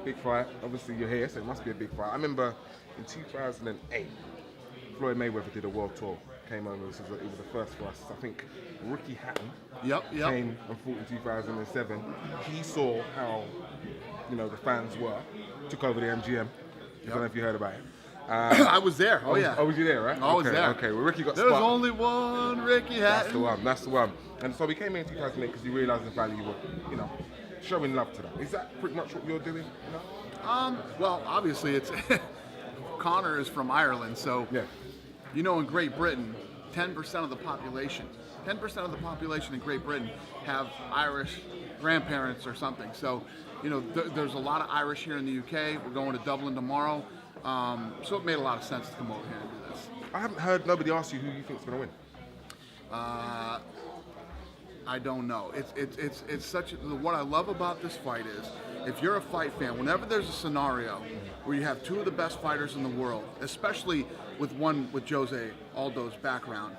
big fight. Obviously, you're here, so it must be a big fight. I remember in 2008, Floyd Mayweather did a world tour. Came over. It was the first for us. I think Ricky Hatton came and fought in 2007. He saw how, the fans were. Took over the MGM. I don't know if you heard about it. I was there. Oh, yeah. Oh, was you there, right? I was there. Okay, well, Ricky got There's spot. only one Ricky Hatton. That's the one. And so we came in 2008 because we realised the value of, showing love to that. Is that pretty much what you're doing? Well, obviously, it's Connor is from Ireland, so in Great Britain, 10% of the population in Great Britain have Irish grandparents or something. So, there's a lot of Irish here in the UK. We're going to Dublin tomorrow. So it made a lot of sense to come over here and do this. I haven't heard nobody ask you who you think's going to win. I don't know. It's such what I love about this fight is if you're a fight fan, whenever there's a scenario where you have two of the best fighters in the world, especially with one with Jose Aldo's background,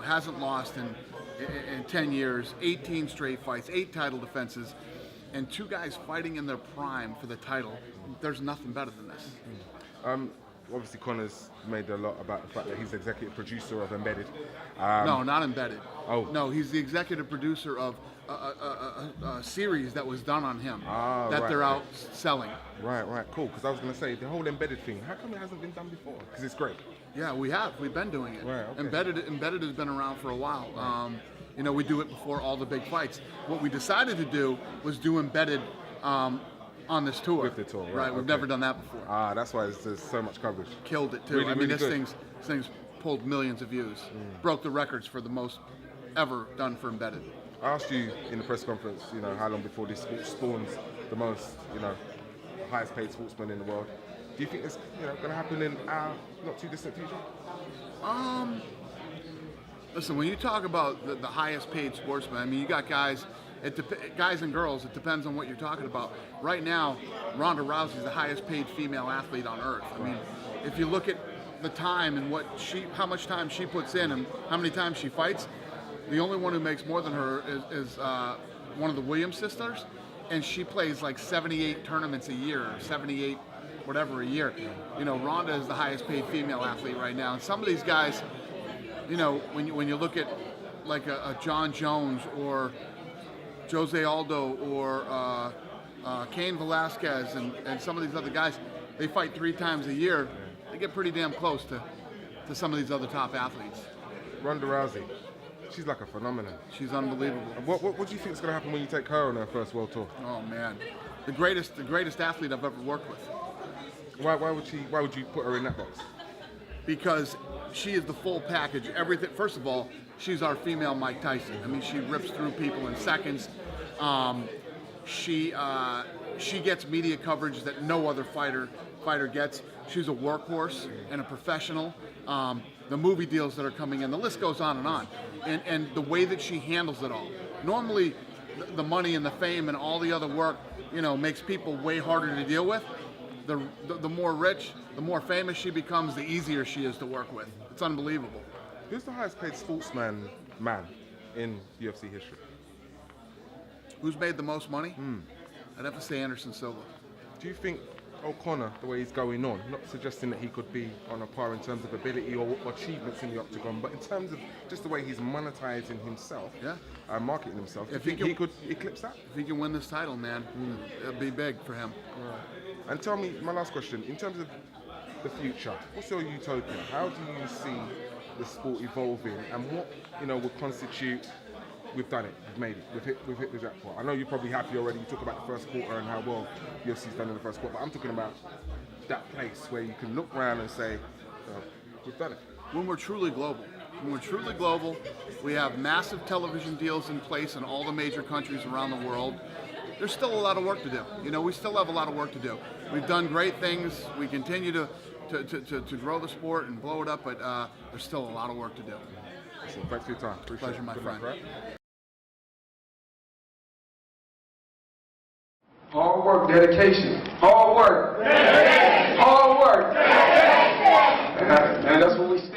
hasn't lost in 10 years, 18 straight fights, 8 title defenses, and 2 guys fighting in their prime for the title, there's nothing better than this. Obviously, Connor's made a lot about the fact that he's the executive producer of Embedded. No, not Embedded. Oh. No, he's the executive producer of a series that was done on him they're out selling. Right, cool. Because I was going to say, the whole Embedded thing, how come it hasn't been done before? Because it's great. Yeah, we have. We've been doing it. Right, okay. Embedded has been around for a while. Right. We do it before all the big fights. What we decided to do was do Embedded on this tour. With the tour, right? We've never done that before. That's why there's so much coverage. Killed it too. Really, this thing's pulled millions of views. Broke the records for the most ever done for Embedded. I asked you in the press conference, how long before this sport spawns the most, highest paid sportsman in the world. Do you think it's, going to happen in our not too distant future? Listen, when you talk about the highest paid sportsman, you got guys. Guys and girls, it depends on what you're talking about. Right now, Ronda Rousey is the highest paid female athlete on earth. If you look at the time and how much time she puts in and how many times she fights, the only one who makes more than her is one of the Williams sisters, and she plays like 78 tournaments a year, or 78 whatever a year. Ronda is the highest paid female athlete right now, and some of these guys, when you look at like a John Jones or Jose Aldo or Cain Velasquez and some of these other guys, they fight 3 times a year. They get pretty damn close to some of these other top athletes. Ronda Rousey, she's like a phenomenon. She's unbelievable. What do you think is going to happen when you take her on her first world tour? Oh man, the greatest athlete I've ever worked with. Why would you put her in that box? Because she is the full package. Everything. First of all, she's our female Mike Tyson. She rips through people in seconds. She gets media coverage that no other fighter gets. She's a workhorse and a professional. The movie deals that are coming in, the list goes on and on. And the way that she handles it all. Normally, the money and the fame and all the other work, makes people way harder to deal with. The more rich, the more famous she becomes, the easier she is to work with. It's unbelievable. Who's the highest paid sportsman in UFC history? Who's made the most money? I'd have to say Anderson Silva. Do you think O'Connor, the way he's going on, not suggesting that he could be on a par in terms of ability or achievements in the octagon, but in terms of just the way he's monetizing himself, marketing himself, do you think he could eclipse that? If he can win this title, man, it'd be big for him. Right. And tell me, my last question, in terms of the future, what's your utopia? How do you see the sport evolving, and what would constitute, we've done it, we've made it, we've hit the jackpot? I know you're probably happy already. You talk about the first quarter and how well UFC's done in the first quarter, but I'm talking about that place where you can look around and say, we've done it. When we're truly global. We have massive television deals in place in all the major countries around the world. There's still a lot of work to do. We still have a lot of work to do. We've done great things. We continue to grow the sport and blow it up, but there's still a lot of work to do. So thanks for your time. Appreciate Pleasure, my friend. Hard work, dedication. Hard work. Dedication. Hard work. Dedication. And that's what we stand.